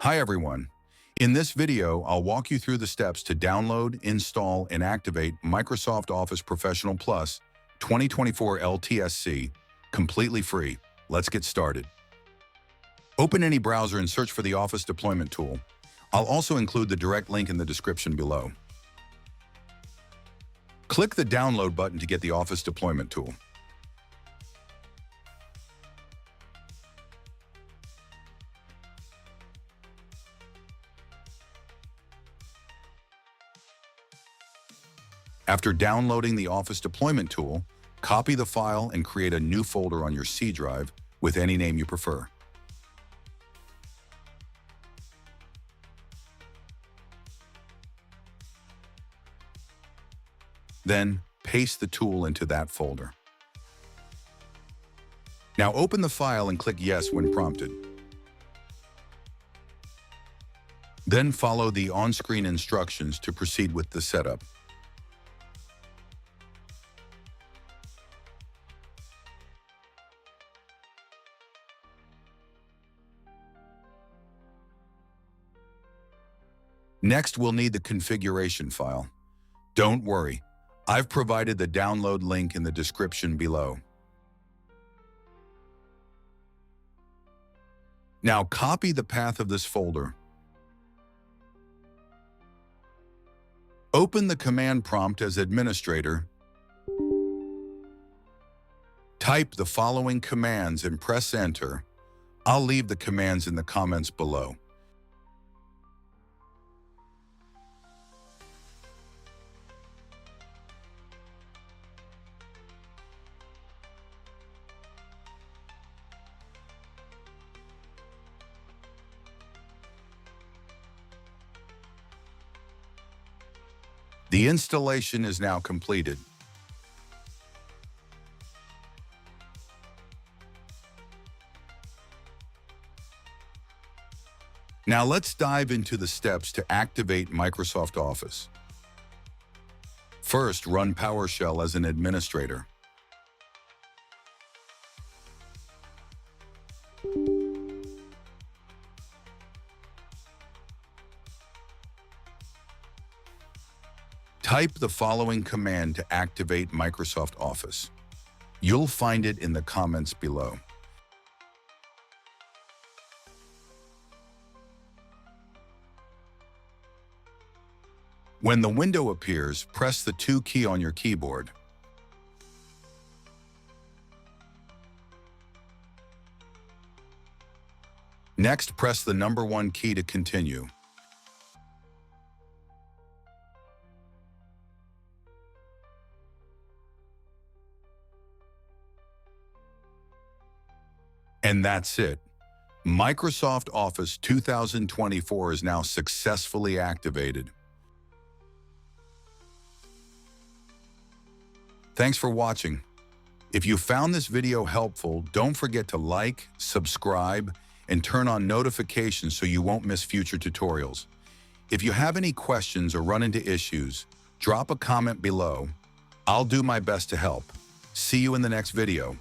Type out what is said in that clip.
Hi everyone. In this video, I'll walk you through the steps to download, install, and activate Microsoft Office Professional Plus 2024 LTSC completely free. Let's get started. Open any browser and search for the Office Deployment tool. I'll also include the direct link in the description below. Click the download button to get the Office Deployment tool. After downloading the Office Deployment tool, copy the file and create a new folder on your C drive with any name you prefer. Then, paste the tool into that folder. Now open the file and click Yes when prompted. Then follow the on-screen instructions to proceed with the setup. Next, we'll need the configuration file. Don't worry, I've provided the download link in the description below. Now copy the path of this folder. Open the command prompt as administrator. Type the following commands and press enter. I'll leave the commands in the comments below. The installation is now completed. Now let's dive into the steps to activate Microsoft Office. First, run PowerShell as an administrator. Type the following command to activate Microsoft Office. You'll find it in the comments below. When the window appears, press the 2 key on your keyboard. Next, press the number 1 key to continue. And that's it. Microsoft Office 2024 is now successfully activated. Thanks for watching. If you found this video helpful, don't forget to like, subscribe, and turn on notifications so you won't miss future tutorials. If you have any questions or run into issues, drop a comment below. I'll do my best to help. See you in the next video.